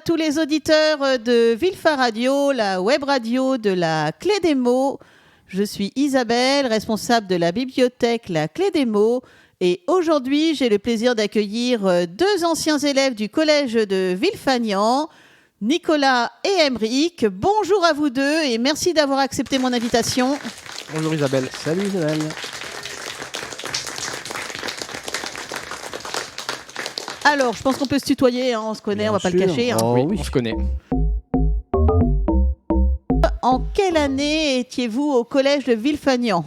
tous les auditeurs de Villefar Radio, la web radio de la Clé des mots. Je suis Isabelle, responsable de la bibliothèque La Clé des mots. Et aujourd'hui, j'ai le plaisir d'accueillir deux anciens élèves du collège de Villefagnan, Nicolas et Aymeric. Bonjour à vous deux et merci d'avoir accepté mon invitation. Bonjour Isabelle. Salut Isabelle. Alors, je pense qu'on peut se tutoyer, hein, on se connaît, Bien on va pas sûr. le cacher. Hein. Oh, Oui, oui. on se connaît. En quelle année étiez-vous au collège de Villefagnan ?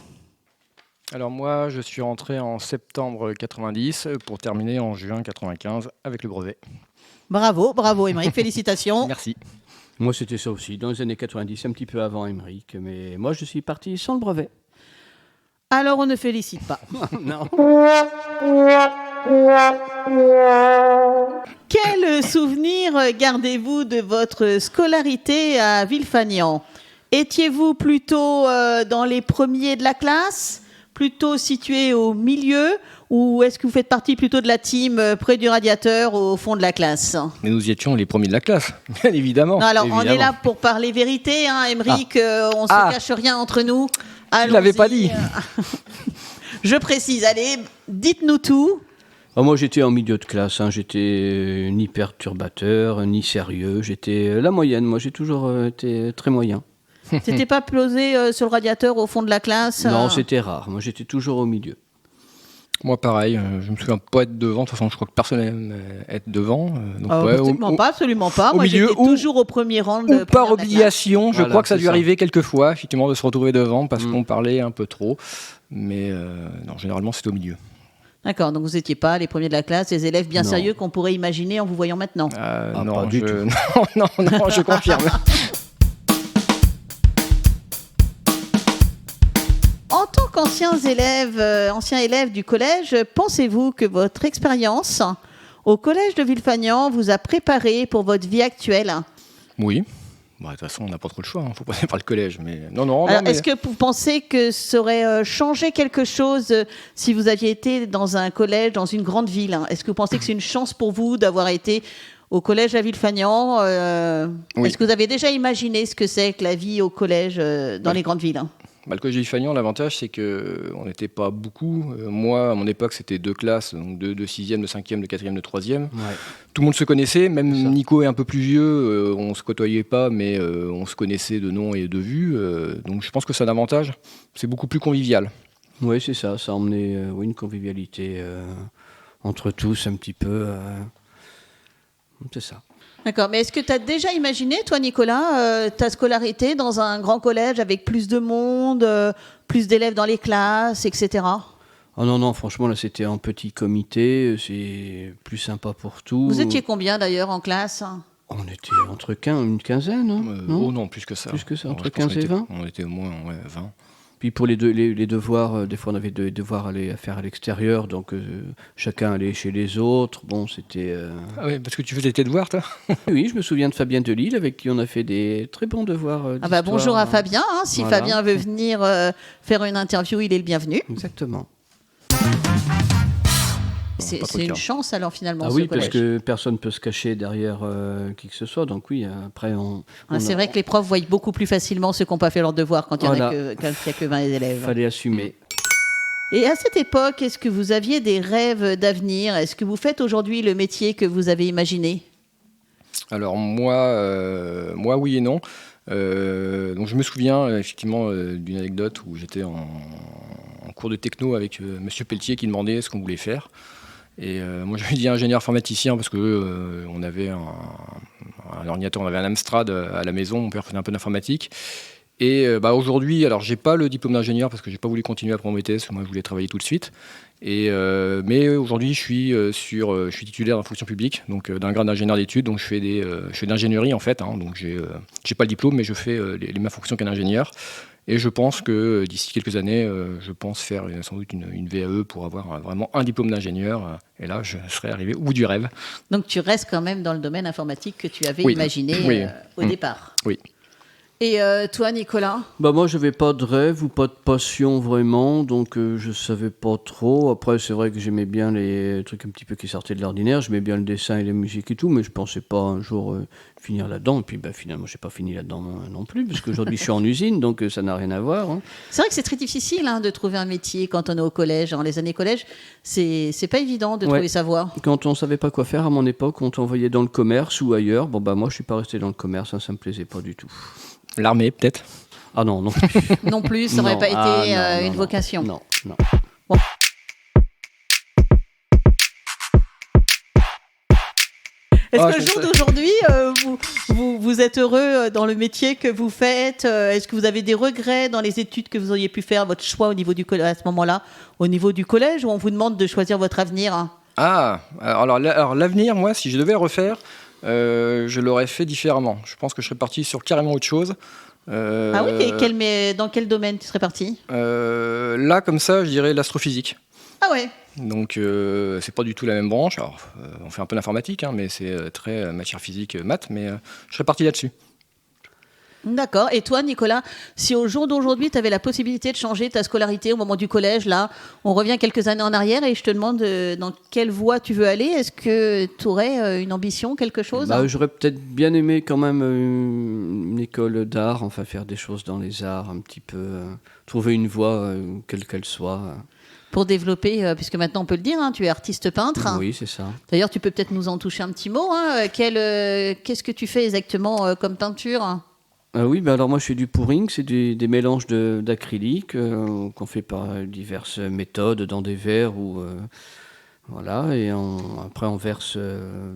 Alors moi, je suis rentré en septembre 90 pour terminer en juin 95 avec le brevet. Bravo, bravo Aymeric, félicitations. Merci. Moi, c'était ça aussi, dans les années 90, un petit peu avant Aymeric. Mais moi, je suis parti sans le brevet. Alors, on ne félicite pas. Non. Quel souvenir gardez-vous de votre scolarité à Villefagnan ? Étiez-vous plutôt dans les premiers de la classe, plutôt situé au milieu, ou est-ce que vous faites partie plutôt de la team près du radiateur au fond de la classe ? Mais nous y étions les premiers de la classe, bien évidemment. Non, alors, on évidemment. est là pour parler vérité, hein, Aymeric, on ne se cache rien entre nous. Je ne l'avais pas dit. Je précise, allez, dites-nous tout. Oh, moi, j'étais en milieu de classe. Hein. J'étais ni perturbateur, ni sérieux. J'étais la moyenne. Moi, j'ai toujours été très moyen. T'étais pas posé sur le radiateur au fond de la classe ? Non, c'était rare. Moi, j'étais toujours au milieu. Moi, pareil, je me souviens pas être devant. De toute façon, je crois que personne n'aime être devant. Donc, absolument pas. au Moi, milieu, j'étais ou- toujours au premier rang. Ou par obligation, je Voilà, crois que ça a c'est dû ça. arriver quelques fois, effectivement, de se retrouver devant parce qu'on parlait un peu trop. Mais non, généralement, c'était au milieu. D'accord, donc vous n'étiez pas les premiers de la classe, les élèves bien Non. sérieux qu'on pourrait imaginer en vous voyant maintenant. Non, pas du tout. non, je confirme. En tant qu'anciens élèves du collège, pensez-vous que votre expérience au collège de Villefagnan vous a préparé pour votre vie actuelle ? Oui. Bah, de toute façon, on n'a pas trop le choix. Il faut passer par le collège. Mais non. Alors, mais... est-ce que vous pensez que ça aurait changé quelque chose si vous aviez été dans un collège, dans une grande ville, hein ? Est-ce que vous pensez que c'est une chance pour vous d'avoir été au collège à Villefagnan ? Oui. Est-ce que vous avez déjà imaginé ce que c'est que la vie au collège dans les grandes villes, hein ? Le collège Villefagnan, l'avantage, c'est qu'on n'était pas beaucoup. Moi, à mon époque, c'était 2 classes, donc de 6e, de 5e, de 4e, de 3e. Ouais. Tout le monde se connaissait, même C'est ça. Nico est un peu plus vieux, on ne se côtoyait pas, mais on se connaissait de nom et de vue. Donc je pense que c'est un avantage. C'est beaucoup plus convivial. Oui, c'est ça. Ça a emmené une convivialité entre tous un petit peu. C'est ça. D'accord, mais est-ce que tu as déjà imaginé, toi Nicolas, ta scolarité dans un grand collège avec plus de monde, plus d'élèves dans les classes, etc. Oh non, franchement, là, c'était en petit comité. C'est plus sympa pour tout. Vous étiez combien d'ailleurs en classe ? On était entre une quinzaine, hein, Oh non, plus que ça. Plus que ça, entre je pense 15 et qu'on 20. On était au moins 20. Puis pour les devoirs, des fois on avait des devoirs à faire à l'extérieur, donc chacun allait chez les autres. Bon, c'était... Ah oui, parce que tu faisais tes devoirs, toi ? Oui, je me souviens de Fabien Delille, avec qui on a fait des très bons devoirs d'histoire. Bonjour à Fabien, hein, si Voilà. Fabien veut venir faire une interview, il est le bienvenu. Exactement. C'est pas trop le une cas. chance alors finalement Ah ce oui, collège. parce que personne ne peut se cacher derrière qui que ce soit, donc oui, après C'est vrai que les profs voient beaucoup plus facilement ceux qui n'ont pas fait leurs devoirs quand il n'y Voilà. a que 20 élèves. fallait assumer. Et à cette époque, est-ce que vous aviez des rêves d'avenir ? Est-ce que vous faites aujourd'hui le métier que vous avez imaginé ? Alors moi, oui et non. Donc je me souviens effectivement d'une anecdote où j'étais en cours de techno avec Monsieur Pelletier qui demandait ce qu'on voulait faire. Et moi je lui ai dit ingénieur informaticien parce que on avait un ordinateur, on avait un Amstrad à la maison, mon père faisait un peu d'informatique. Et aujourd'hui, alors j'ai pas le diplôme d'ingénieur parce que j'ai pas voulu continuer après mon BTS, parce que moi je voulais travailler tout de suite. Mais aujourd'hui, je suis titulaire en fonction publique, donc d'un grade d'ingénieur d'études, donc je fais de l'ingénierie en fait. Hein, donc j'ai pas le diplôme, mais je fais les mêmes fonctions qu'un ingénieur. Et je pense que d'ici quelques années, je pense faire sans doute une VAE pour avoir vraiment un diplôme d'ingénieur. Et là, je serai arrivé au bout du rêve. Donc tu restes quand même dans le domaine informatique que tu avais Oui. imaginé Oui. au départ. Oui. Et toi, Nicolas? Moi, je n'avais pas de rêve ou pas de passion vraiment, donc je savais pas trop. Après, c'est vrai que j'aimais bien les trucs un petit peu qui sortaient de l'ordinaire. J'aimais bien le dessin et la musique et tout, mais je pensais pas un jour finir là-dedans. Et puis, finalement, j'ai pas fini là-dedans non plus, parce qu'aujourd'hui, je suis en usine, donc ça n'a rien à voir. Hein. C'est vrai que c'est très difficile de trouver un métier quand on est au collège. Les années collège, c'est pas évident de trouver sa voie. Quand on savait pas quoi faire à mon époque, on t'envoyait dans le commerce ou ailleurs. Moi, je suis pas resté dans le commerce, ça me plaisait pas du tout. L'armée, peut-être? Ah non. Non plus, ça n'aurait pas été une vocation. Non. Bon. Est-ce qu'au jour d'aujourd'hui, vous êtes heureux dans le métier que vous faites? Est-ce que vous avez des regrets dans les études que vous auriez pu faire, votre choix au niveau du à ce moment-là, au niveau du collège, où on vous demande de choisir votre avenir? Alors l'avenir, moi, si je devais le refaire, je l'aurais fait différemment. Je pense que je serais parti sur carrément autre chose. Ah oui, dans quel domaine tu serais parti? Là, comme ça, je dirais l'astrophysique. Ah ouais. Donc, c'est pas du tout la même branche. Alors, on fait un peu d'informatique, mais c'est très matière physique, maths, mais je serais parti là-dessus. D'accord. Et toi, Nicolas, si au jour d'aujourd'hui, tu avais la possibilité de changer ta scolarité au moment du collège, là, on revient quelques années en arrière et je te demande dans quelle voie tu veux aller. Est-ce que tu aurais une ambition, quelque chose? J'aurais peut-être bien aimé quand même une école d'art, enfin faire des choses dans les arts, un petit peu, trouver une voie, quelle qu'elle soit. Pour développer, puisque maintenant on peut le dire, tu es artiste peintre. Oui, c'est ça. D'ailleurs, tu peux peut-être nous en toucher un petit mot. Qu'est-ce que tu fais exactement comme peinture? Oui, alors moi je fais du pouring, c'est des mélanges d'acrylique qu'on fait par diverses méthodes dans des verres voilà, et après on verse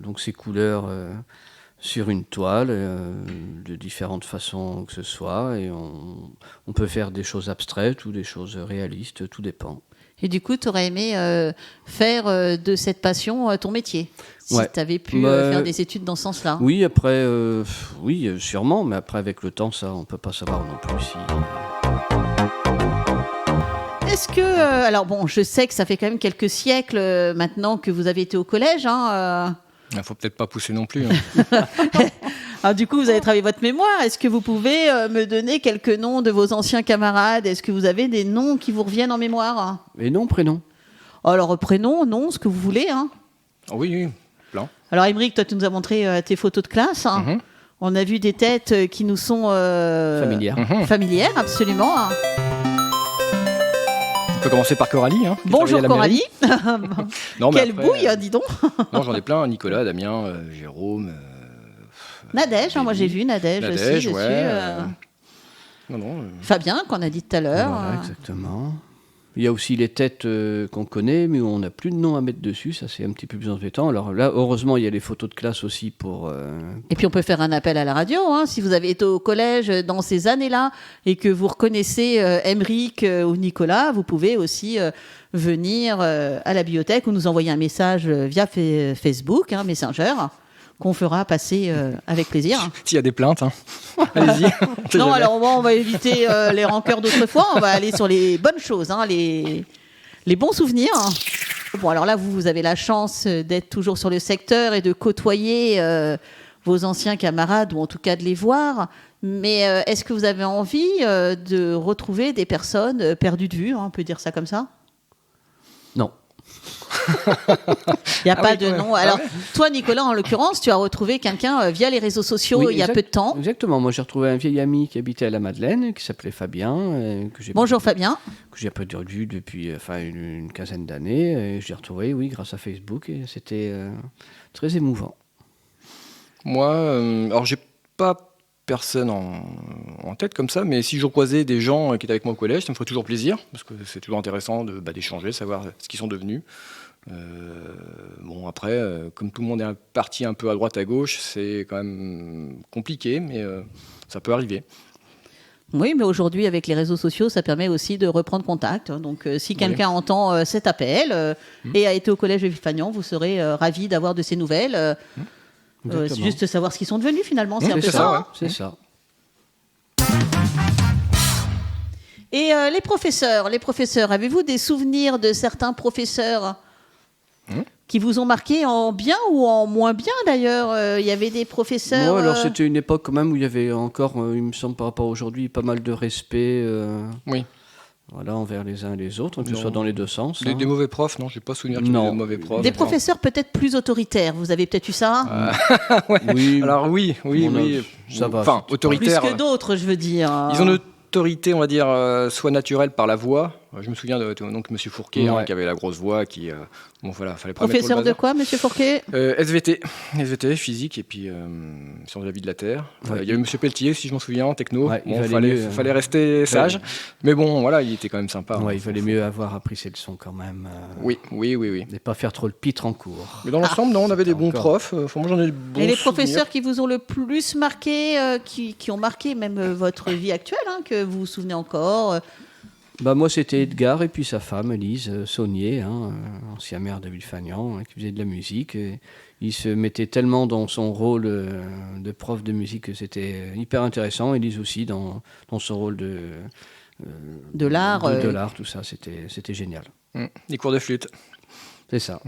donc ces couleurs sur une toile de différentes façons que ce soit, et on peut faire des choses abstraites ou des choses réalistes, tout dépend. Et du coup, tu aurais aimé faire de cette passion ton métier, si tu avais pu faire des études dans ce sens-là. Oui, après, sûrement, mais après, avec le temps, ça, on ne peut pas savoir non plus si... Est-ce que... alors bon, je sais que ça fait quand même quelques siècles maintenant que vous avez été au collège. Il ne faut peut-être pas pousser non plus. Alors, du coup, vous avez travaillé votre mémoire. Est-ce que vous pouvez me donner quelques noms de vos anciens camarades? Est-ce que vous avez des noms qui vous reviennent en mémoire? Et nom, prénom? Alors, prénom, nom, ce que vous voulez. Oui, plein. Alors, Aymeric, toi, tu nous as montré tes photos de classe. Mm-hmm. On a vu des têtes qui nous sont... familières. Mm-hmm. Familières, absolument. On peut commencer par Coralie. Bonjour Coralie. Non, quelle bouille, dis donc. Non, j'en ai plein. Nicolas, Damien, Jérôme... Nadège, moi j'ai vu Nadège aussi. Fabien, qu'on a dit tout à l'heure. Voilà, exactement. Il y a aussi les têtes qu'on connaît, mais où on n'a plus de nom à mettre dessus. Ça, c'est un petit peu plus embêtant. Alors là, heureusement, il y a les photos de classe aussi pour... Et puis, on peut faire un appel à la radio. Si vous avez été au collège dans ces années-là et que vous reconnaissez Aymeric ou Nicolas, vous pouvez aussi venir à la bibliothèque ou nous envoyer un message via Facebook, Messenger, qu'on fera passer avec plaisir. S'il y a des plaintes, allez-y. Non, alors on va éviter les rancœurs d'autrefois, on va aller sur les bonnes choses, les bons souvenirs. Bon, alors là, vous avez la chance d'être toujours sur le secteur et de côtoyer vos anciens camarades, ou en tout cas de les voir. Mais est-ce que vous avez envie de retrouver des personnes perdues de vue, on peut dire ça comme ça? Non. Il n'y a pas de nom. Alors, toi, Nicolas, en l'occurrence, tu as retrouvé quelqu'un via les réseaux sociaux il y a peu de temps. Exactement. Moi, j'ai retrouvé un vieil ami qui habitait à la Madeleine, qui s'appelait Fabien. Bonjour Fabien. Que j'ai perdu depuis une quinzaine d'années. Et je l'ai retrouvé, grâce à Facebook. Et c'était très émouvant. Moi, alors, j'ai pas personne en tête comme ça, mais si je croisais des gens qui étaient avec moi au collège, ça me ferait toujours plaisir, parce que c'est toujours intéressant d'échanger, savoir ce qu'ils sont devenus. Bon, après, comme tout le monde est parti un peu à droite à gauche, c'est quand même compliqué, mais ça peut arriver. Oui, mais aujourd'hui, avec les réseaux sociaux, ça permet aussi de reprendre contact. Donc, si quelqu'un entend cet appel et a été au collège de Villefagnan, vous serez ravis d'avoir de ces nouvelles. C'est juste savoir ce qu'ils sont devenus, finalement. C'est un peu ça. C'est ça. Et les professeurs, avez-vous des souvenirs de certains professeurs qui vous ont marqué en bien ou en moins bien d'ailleurs. Il y avait des professeurs... Moi, alors c'était une époque quand même où il y avait encore, il me semble par rapport à aujourd'hui, pas mal de respect Oui. voilà, envers les uns et les autres, que ce soit dans les deux sens. Des mauvais profs, non, j'ai pas souvenir qu'il y Non. ait de mauvais profs. Des professeurs peut-être plus autoritaires. Vous avez peut-être eu ça Ouais. Oui. Alors oui. Ça va. Enfin, autoritaire. Plus que d'autres, je veux dire. Ils ont une autorité, on va dire, soit naturelle par la voix. Je me souviens de donc Monsieur Fourquet, qui avait la grosse voix, qui bon voilà, fallait pas Professeur mettre de quoi, Monsieur Fourquet? SVT, physique et puis sciences de la vie de la terre. Ouais. Il y avait Monsieur Pelletier, si je m'en souviens, en techno. Ouais, Bon, fallait rester sage, mais bon, voilà, il était quand même sympa. Ouais, il valait mieux avoir appris ses leçons quand même. Oui. Et pas faire trop le pitre en cours. Mais dans l'ensemble, non, on avait des bons Encore. profs. Enfin, moi, j'en ai de bons Et les souvenirs. professeurs qui vous ont le plus marqué, qui ont marqué même votre vie actuelle, que vous vous souvenez encore Moi, c'était Edgar et puis sa femme, Elise Saunier, ancien maire de Villefagnan, qui faisait de la musique. Et il se mettait tellement dans son rôle de prof de musique que c'était hyper intéressant. Elise aussi, dans son rôle de l'art. de l'art, tout ça, c'était génial. Les cours de flûte. C'est ça.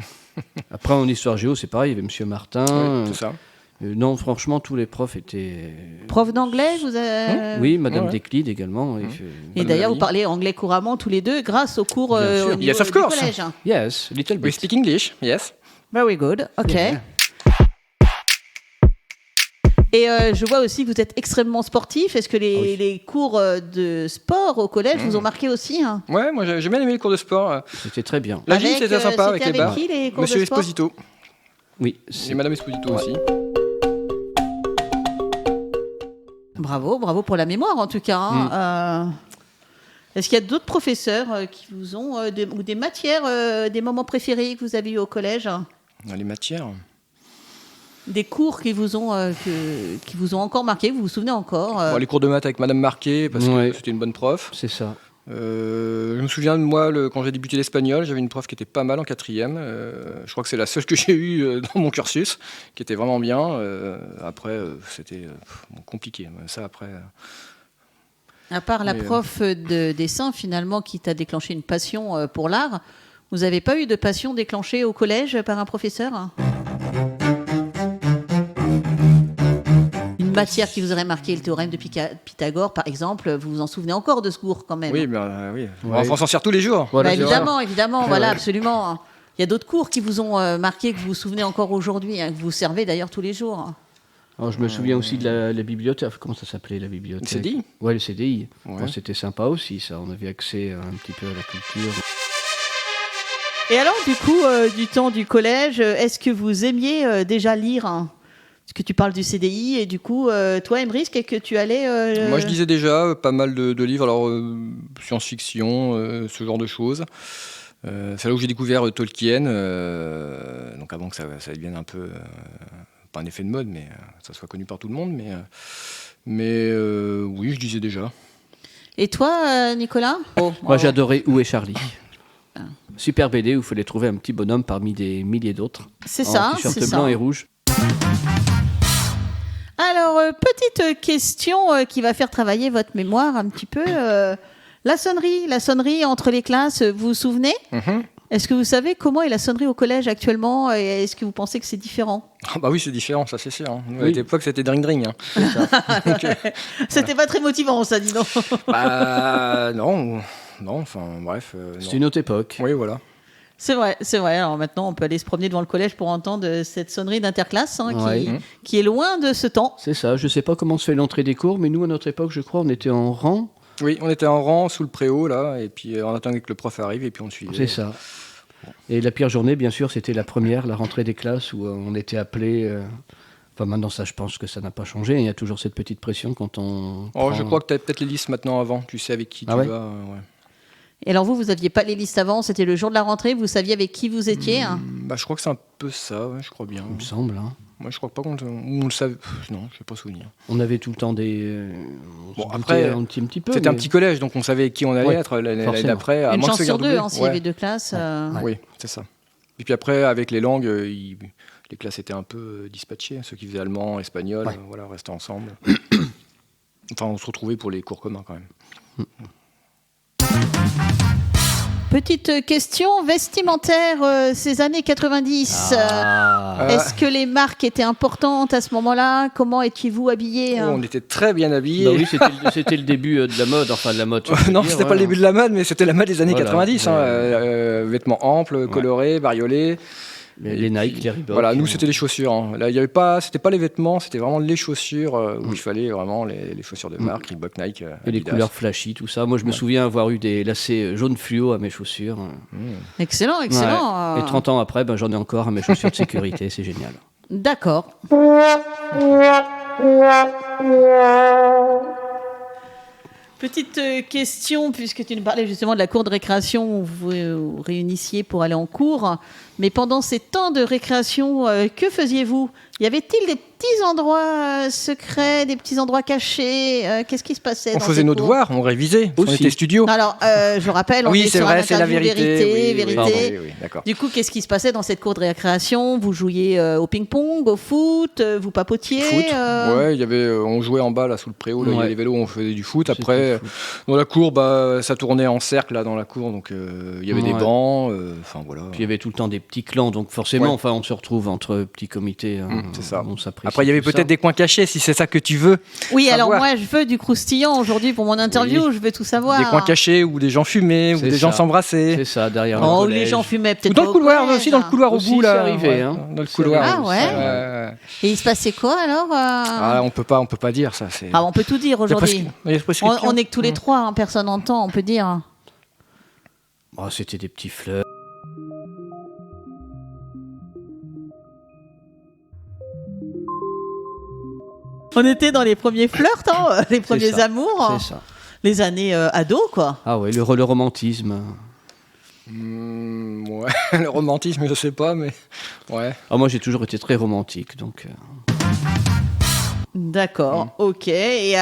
Après, en histoire géo, c'est pareil, il y avait Monsieur Martin. Oui, tout ça. Non, franchement, tous les profs étaient... Prof d'anglais, vous avez... Oui, Madame Ouais. Desclides également. Et d'ailleurs, vous parlez anglais couramment tous les deux grâce au cours Bien sûr. au niveau Yes, of du course. collège. Yes, little We bit. speak English, yes. Very good, ok. Yeah. Et je vois aussi que vous êtes extrêmement sportif. Est-ce que les cours de sport au collège vous ont marqué aussi Ouais, moi j'ai bien aimé les cours de sport. C'était très bien. La gym, c'était sympa avec les bars. qui, les cours Monsieur de sport Esposito. Oui, Et Madame Esposito aussi. Bravo pour la mémoire en tout cas. Est-ce qu'il y a d'autres professeurs qui vous ont, ou des matières, des moments préférés que vous avez eu au collège Dans les matières. Des cours qui vous ont encore marqué, vous vous souvenez encore Bon, les cours de maths avec Madame Marquet, parce Ouais. que c'était une bonne prof. c'est ça. Je me souviens de moi, quand j'ai débuté l'espagnol, j'avais une prof qui était pas mal en quatrième. Je crois que c'est la seule que j'ai eue dans mon cursus, qui était vraiment bien. Après, c'était compliqué. Ça, après... À part la Mais, prof de dessin, finalement, qui t'a déclenché une passion pour l'art, vous n'avez pas eu de passion déclenchée au collège par un professeur Une matière qui vous aurait marqué, le théorème de Pythagore, par exemple, vous vous en souvenez encore de ce cours quand même Oui. Ouais. On s'en sert tous les jours. Voilà, Bah, c'est évidemment, voilà, absolument. Il y a d'autres cours qui vous ont marqué, que vous vous souvenez encore aujourd'hui, que vous servez d'ailleurs tous les jours. Alors, je me souviens aussi de la bibliothèque. Comment ça s'appelait, la bibliothèque? Le CDI. Ouais, le CDI. Ouais. Bon, c'était sympa aussi, ça. On avait accès un petit peu à la culture. Et alors, du coup, du temps du collège, est-ce que vous aimiez déjà lire Parce que tu parles du CDI, et du coup, toi, Emrys, qu'est-ce que tu allais... Moi, je lisais déjà pas mal de livres, alors science-fiction, ce genre de choses. C'est là où j'ai découvert Tolkien, donc avant que ça devienne un peu, pas un effet de mode, mais ça soit connu par tout le monde. Mais oui, je lisais déjà. Et toi, Nicolas Moi, j'adorais Où est Charlie? Super BD où il fallait trouver un petit bonhomme parmi des milliers d'autres. C'est En ça, t-shirt c'est blanc ça. et rouge. Alors, petite question qui va faire travailler votre mémoire un petit peu. La sonnerie entre les classes, vous vous souvenez Est-ce que vous savez comment est la sonnerie au collège actuellement et est-ce que vous pensez que c'est différent Ah bah oui, c'est différent, ça c'est sûr. Hein. Nous, Oui. À l'époque, c'était dring-dring. Hein. C'était pas très motivant, ça, dis donc. Bah non, enfin bref. C'était Non. une autre époque. Oui, voilà. C'est vrai. Alors maintenant, on peut aller se promener devant le collège pour entendre cette sonnerie d'interclasse Ouais. qui est loin de ce temps. C'est ça. Je sais pas comment se fait l'entrée des cours, mais nous, à notre époque, je crois, on était en rang. Oui, on était en rang sous le préau, là, et puis on attendait que le prof arrive, et puis on le suivait. C'est ça. Et la pire journée, bien sûr, c'était la première, la rentrée des classes, où on était appelés... Enfin, maintenant, ça, je pense que ça n'a pas changé. Il y a toujours cette petite pression quand on... Oh, prend- je crois que tu as peut-être les listes maintenant avant, tu sais avec qui Ah tu ouais vas. Ouais. Et alors vous n'aviez pas les listes avant, c'était le jour de la rentrée, vous saviez avec qui vous étiez Bah, je crois que c'est un peu ça, ouais, je crois bien. Il me semble. Hein. Moi, je crois pas on le savait. Non, je n'ai pas souvenir. On avait tout le temps des... on Bon, se après, doutait un petit peu. C'était un mais- petit collège, donc on savait qui on allait Ouais, être l'année forcément. d'après. à Une moins de chance se sur faire deux, doubler. s'il y avait Ouais. deux classes. Oui, c'est ça. Et puis après, avec les langues, les classes étaient un peu dispatchées. Ceux qui faisaient allemand, espagnol, Ouais. voilà, restaient ensemble. Enfin, on se retrouvait pour les cours communs quand même. Petite question vestimentaire, ces années 90. Est-ce que les marques étaient importantes à ce moment-là? Comment étiez-vous habillés? On était très bien habillés. Bah oui, c'était le début de la mode, enfin de la mode. Non, c'était pas le début de la mode, mais c'était la mode des années 90. Vêtements amples, colorés, bariolés. Les Nike, les Reebok. Voilà, nous c'était les chaussures. Hein. Là, il y avait pas, c'était pas les vêtements, c'était vraiment les chaussures où il fallait vraiment les chaussures de marque, Reebok, Nike, et les couleurs flashy, tout ça. Moi, je me souviens avoir eu des lacets jaunes fluo à mes chaussures. Excellent. Ouais. Et 30 ans après, j'en ai encore à mes chaussures de sécurité, c'est génial. D'accord. Petite question, puisque tu nous parlais justement de la cour de récréation où vous vous réunissiez pour aller en cours. Mais pendant ces temps de récréation, que faisiez-vous? Y avait-il des petits endroits secrets, des petits endroits cachés? Qu'est-ce qui se passait? On faisait nos devoirs, on révisait, on était studio. Alors, je rappelle, on oui, est c'est sur vrai, un c'est la interview vérité. Oui, d'accord. Du coup, qu'est-ce qui se passait dans cette cour de récréation? Vous jouiez au ping-pong, au foot, vous papotiez? Ouais, il y avait, on jouait en bas là sous le préau, là, il y a les vélos, on faisait du foot. Après, dans la cour, ça tournait en cercle là dans la cour, donc il y avait des bancs, enfin voilà. Puis il y avait tout le temps des petits clans, donc forcément, on se retrouve entre petits comités. C'est ça. Après, il y avait peut-être des coins cachés, si c'est ça que tu veux. Oui, alors moi, je veux du croustillant aujourd'hui pour mon interview, je veux tout savoir. Des coins cachés où des gens fumaient, où des gens s'embrassaient. C'est ça, derrière le collège. Les gens fumaient peut-être. Ou dans le couloir, aussi dans le couloir au bout là. Arrivé, dans le couloir. Ah ouais. Et il se passait quoi alors? On peut pas dire ça. On peut tout dire aujourd'hui. On est que tous les trois, personne n'entend, on peut dire. C'était des petits fleurs. On était dans les premiers flirts, les premiers amours. C'est ça. Les années ados, quoi. Ah ouais, le romantisme. Ouais, le romantisme, je sais pas, mais ouais. Moi, j'ai toujours été très romantique, donc. D'accord, ok. Et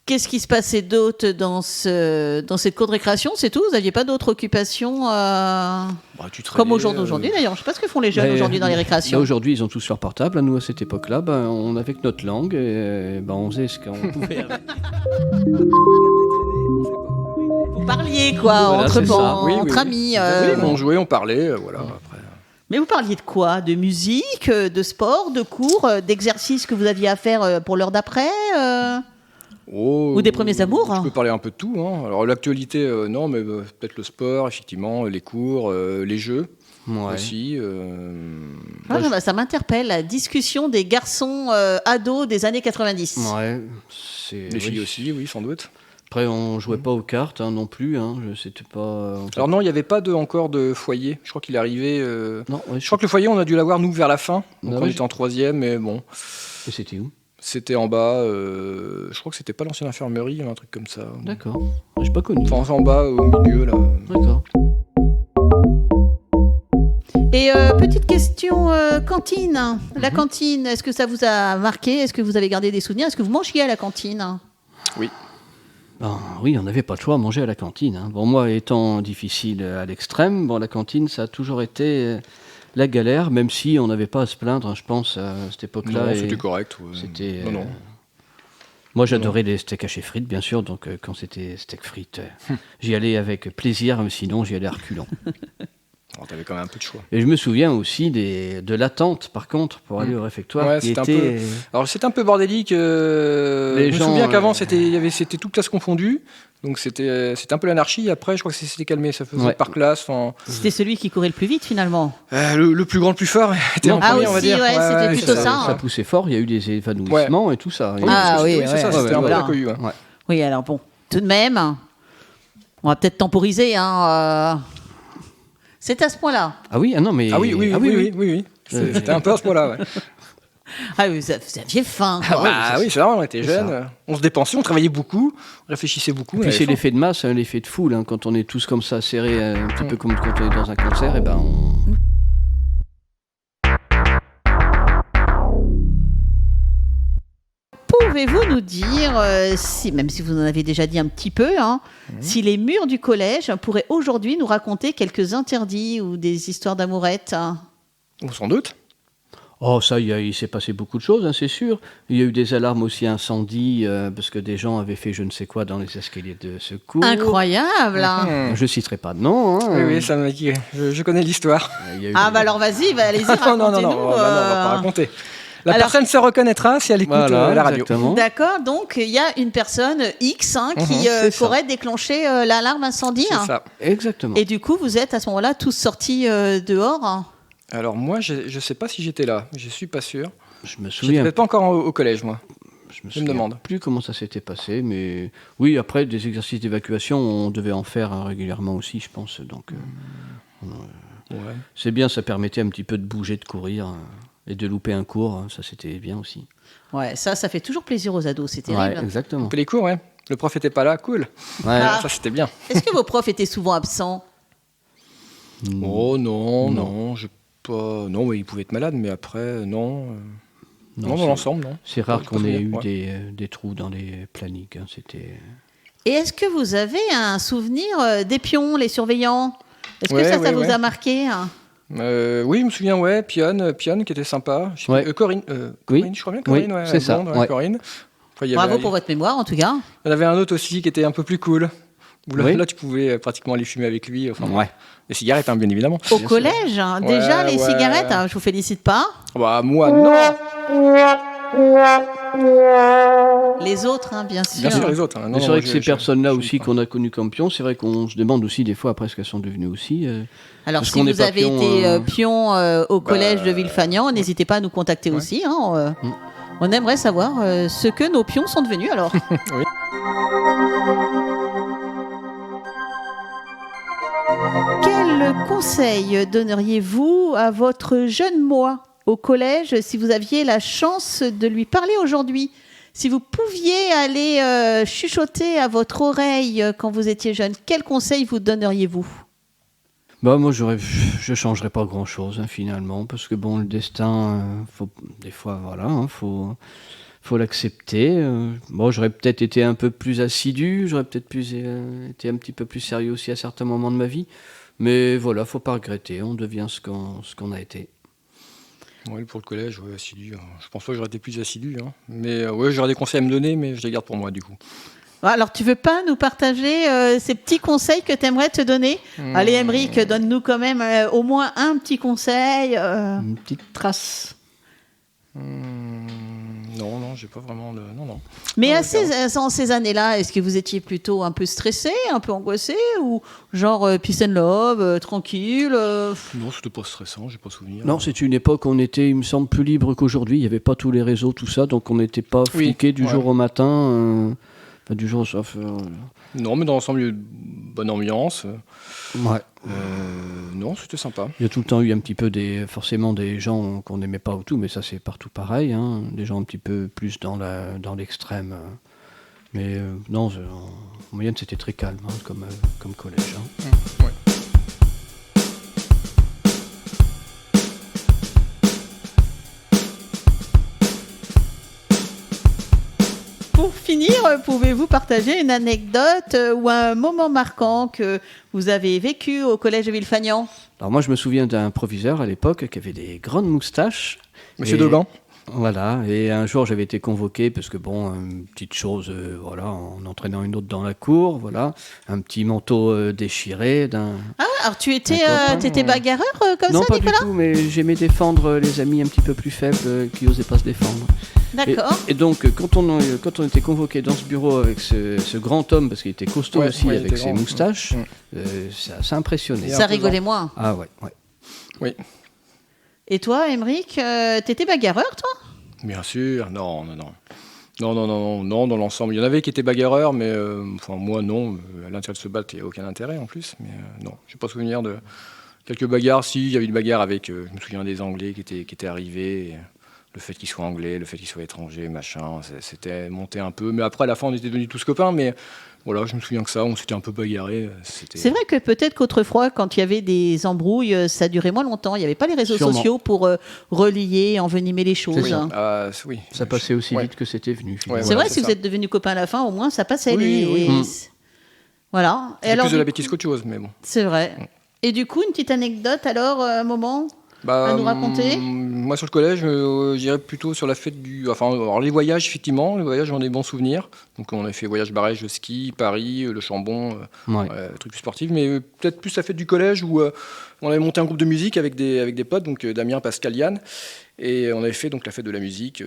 qu'est-ce qui se passait d'autre dans cette cour de récréation? C'est tout? Vous n'aviez pas d'autres occupations comme au jour d'aujourd'hui d'ailleurs? Je ne sais pas ce que font les jeunes aujourd'hui dans les récréations. Aujourd'hui, ils ont tous leur portable. Nous, à cette époque-là, on avait que notre langue et on faisait ce qu'on pouvait. Vous parliez quoi, entre amis. Oui, on jouait, on parlait, voilà. Après. Mais vous parliez de quoi? De musique, de sport, de cours, d'exercices que vous aviez à faire pour l'heure d'après ou des premiers amours? Je peux parler un peu de tout. Hein. Alors l'actualité, non, mais peut-être le sport, effectivement, les cours, les jeux aussi. Ça m'interpelle, la discussion des garçons ados des années 90. Ouais, les filles aussi, oui, sans doute. Après, on jouait pas aux cartes non plus. C'était pas. Alors non, il n'y avait pas encore de foyer. Je crois qu'il est arrivé. Non, je crois que le foyer, on a dû l'avoir nous vers la fin. Donc on était en 3e, mais bon. Et c'était où? C'était en bas. Je crois que c'était pas l'ancienne infirmerie, il y avait un truc comme ça. D'accord. J'ai pas connu. Enfin, en bas, au milieu là. D'accord. Et petite question cantine. La cantine, est-ce que ça vous a marqué? Est-ce que vous avez gardé des souvenirs? Est-ce que vous mangiez à la cantine? Oui. Oui, on n'avait pas le choix à manger à la cantine. Bon, moi, étant difficile à l'extrême, la cantine, ça a toujours été la galère, même si on n'avait pas à se plaindre, je pense, à cette époque-là. Non, c'était correct. Ouais. C'était. Non. Moi, j'adorais les steaks hachés frites, bien sûr. Donc, quand c'était steak frites, j'y allais avec plaisir, mais sinon, j'y allais à reculons. T'avais quand même un peu de choix. Et je me souviens aussi de l'attente, par contre, pour aller au réfectoire. Ouais, Alors, c'était un peu bordélique. Je me souviens qu'avant, c'était toute classe confondue. Donc, c'était un peu l'anarchie. Après, je crois que c'était calmé. Ça faisait par classe. C'était celui qui courait le plus vite, finalement. Le plus grand, le plus fort était en premier, on va dire. C'était plutôt ça. Ça poussait fort. Il y a eu des évanouissements et tout ça. Oui, c'est ça. C'était un peu accueilli. Oui, alors bon, tout de même, on va peut-être temporiser, C'est à ce point-là. Ah oui, non mais. Oui. C'était un peu à ce point-là. Ouais. Ah oui, vous aviez faim. Oui, c'est vrai, on était jeunes. On se dépensait, on travaillait beaucoup, on réfléchissait beaucoup. Et puis c'est l'effet de masse, l'effet de foule. Quand on est tous comme ça serrés, un petit peu comme quand on est dans un concert, Pouvez-vous nous dire, même si vous en avez déjà dit un petit peu, si les murs du collège pourraient aujourd'hui nous raconter quelques interdits ou des histoires d'amourettes? Sans doute. Oh, ça, il s'est passé beaucoup de choses, hein, c'est sûr. Il y a eu des alarmes aussi incendie, parce que des gens avaient fait je ne sais quoi dans les escaliers de secours. Incroyable, hein. Je citerai pas de nom. Hein. Oui, ça me dit. Je connais l'histoire. Il y a eu Ah bah alors vas-y, allez-y, non, non, racontez-nous. on va pas raconter. La Alors- personne se reconnaîtra si elle écoute Voilà, la radio. exactement. D'accord, donc il y a une personne X qui c'est ça. aurait déclenché l'alarme incendie. C'est hein. ça. Exactement. Et du coup, vous êtes à ce moment-là tous sortis dehors. hein. Alors moi, je sais pas si j'étais là. Je suis pas sûr. Je me J'étais souviens, peut-être pas encore au collège, moi. je me je me demande. plus comment ça s'était passé, mais oui, après, des exercices d'évacuation, on devait en faire régulièrement aussi, je pense. Donc, Ouais. c'est bien, ça permettait un petit peu de bouger, de courir et de louper un cours. Hein, ça, c'était bien aussi. Ouais, ça fait toujours plaisir aux ados, c'est terrible. Ouais, exactement. Les cours, ouais. Le prof était pas là, cool. Ouais. Ah. Ça, c'était bien. Est-ce que vos profs étaient souvent absents? Oh non, non, mais il pouvait être malade, mais après, non. Non, dans c'est- l'ensemble, non. C'est rare Ouais, qu'on ait eu ouais. des trous dans les plannings. Hein, c'était... Et est-ce que vous avez un souvenir des pions, les surveillants? Est-ce que Ouais, ça ouais, vous ouais. a marqué? hein Oui, je me souviens, ouais, Pionne qui était sympa. Je sais Ouais. plus, Corinne, Oui. je crois bien, Corinne, Oui, ouais, c'est ça, blonde, ouais. Corinne. Après, il y Bravo avait- pour votre mémoire, en tout cas. Il y en avait un autre aussi qui était un peu plus cool. Où là, Oui. là, tu pouvais pratiquement aller fumer avec lui. Enfin, Ouais. les cigarettes, hein, bien évidemment. Au sûr. collège, hein, déjà Ouais, les ouais. cigarettes, je vous félicite pas. Bah, moi, non. Les autres, hein, bien sûr. Bien sûr, les autres. hein. Non, Mais non, c'est moi, vrai que ces personnes-là je aussi pas. qu'on a connues comme pions, c'est vrai qu'on se demande aussi des fois après ce qu'elles sont devenues aussi. Alors, Parce si qu'on n'est vous pas avez pion, été pion au collège de Villefagnan, ouais. n'hésitez pas à nous contacter Ouais. aussi. hein, On aimerait savoir ce que nos pions sont devenus. Alors, Oui. quel conseil donneriez-vous à votre jeune moi au collège si vous aviez la chance de lui parler aujourd'hui? Si vous pouviez aller chuchoter à votre oreille quand vous étiez jeune, quel conseil vous donneriez-vous? Bah moi je changerais pas grand-chose hein, finalement parce que bon le destin, faut des fois voilà, hein, faut l'accepter. Bon j'aurais peut-être été un peu plus assidu, j'aurais peut-être été un petit peu plus sérieux aussi à certains moments de ma vie, mais voilà, faut pas regretter, on devient ce qu'on a été. Ouais, pour le collège, ouais, assidu. Je pense pas que j'aurais été plus assidu. Hein. Mais ouais, j'aurais des conseils à me donner, mais je les garde pour moi, du coup. Alors, tu veux pas nous partager ces petits conseils que tu aimerais te donner? Allez, Émeric, donne-nous quand même au moins un petit conseil. Une petite trace. Non, j'ai pas vraiment de... Non. Mais Non, en ces années-là, est-ce que vous étiez plutôt un peu stressé, un peu angoissé, ou genre peace and love, tranquille Non, c'était pas stressant, j'ai pas souvenir. Non, c'est une époque où on était, il me semble, plus libre qu'aujourd'hui. Il n'y avait pas tous les réseaux, tout ça, donc on n'était pas Oui, fliqué du ouais. jour au matin. Enfin, du jour au soir. Non, mais dans l'ensemble, il y a eu une bonne ambiance. Ouais. Non, c'était sympa. Il y a tout le temps eu un petit peu forcément des gens qu'on n'aimait pas ou tout, mais ça c'est partout pareil. Hein. Des gens un petit peu plus dans l'extrême. Mais non, en moyenne c'était très calme hein, comme collège. Hein. Ouais. Pour finir, pouvez-vous partager une anecdote ou un moment marquant que vous avez vécu au collège de Villefagnan? Alors moi je me souviens d'un proviseur à l'époque qui avait des grandes moustaches. Monsieur Et- Dogan. Voilà, et un jour j'avais été convoqué parce que bon, une petite chose, voilà, en entraînant une autre dans la cour, voilà, un petit manteau déchiré d'un... Ah, alors tu étais, Un copain, t'étais bagarreur comme non, ça, pas Nicolas? du tout, mais j'aimais défendre les amis un petit peu plus faibles qui n'osaient pas se défendre. D'accord. Et donc, quand on était convoqué dans ce bureau avec ce grand homme, parce qu'il était costaud Ouais, aussi ouais, il avec était ses grand. moustaches, Mm. ça impressionnait. Et Ça un peu rigolait moins. Ah ouais. Oui, Et toi, Émeric, t'étais bagarreur, toi? bien sûr. Non, dans l'ensemble. Il y en avait qui étaient bagarreurs, mais enfin, moi, non. À l'intérieur de se battre, il n'y a aucun intérêt en plus. Mais non, je n'ai pas souvenir de quelques bagarres. Si, il y avait une bagarre avec, je me souviens des Anglais qui étaient arrivés. Et le fait qu'ils soient anglais, le fait qu'ils soient étrangers, machin, c'était monté un peu. Mais après, à la fin, on était devenus tous copains. Mais voilà, je me souviens que ça, on s'était un peu bagarré. C'est vrai que peut-être qu'autrefois, quand il y avait des embrouilles, ça durait moins longtemps. Il n'y avait pas les réseaux Sûrement. sociaux pour relier, envenimer les choses. C'est ça. hein. Oui. Ça passait aussi Ouais. vite que c'était venu. finalement. Ouais, C'est voilà, vrai, c'est si vous ça. êtes devenus copains à la fin, au moins ça passait. Oui, oui. Voilà. Et C'est alors, plus de la du coup- bêtise qu'autre chose, mais bon. C'est vrai. Et du coup, une petite anecdote alors, un moment à nous raconter ? Moi, sur le collège, je dirais plutôt sur la fête du... Enfin, alors, les voyages, effectivement. Les voyages, j'en ai des bons souvenirs. Donc, on a fait voyage barège, ski, Paris, le Chambon, trucs plus sportifs. Mais peut-être plus la fête du collège où on avait monté un groupe de musique avec des potes, donc Damien, Pascal, Yann. Et on avait fait donc la fête de la musique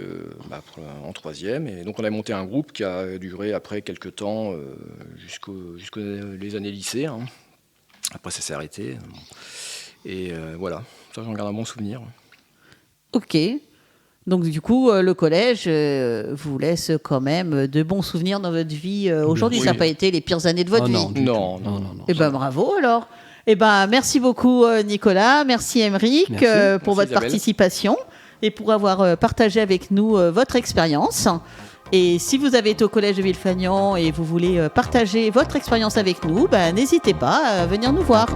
en 3e. Et donc, on a monté un groupe qui a duré après quelques temps, jusqu'aux les années lycée. Hein. Après, ça s'est arrêté. Et voilà, ça, j'en garde un bon souvenir. Ok. Donc du coup, le collège vous laisse quand même de bons souvenirs dans votre vie. Aujourd'hui, ça n'a pas été les pires années de votre vie. Non. Eh ben bravo alors. Eh ben merci beaucoup Nicolas, merci Aymeric pour votre Isabelle. Participation et pour avoir partagé avec nous votre expérience. Et si vous avez été au collège de Villefagnan et vous voulez partager votre expérience avec nous, n'hésitez pas à venir nous voir.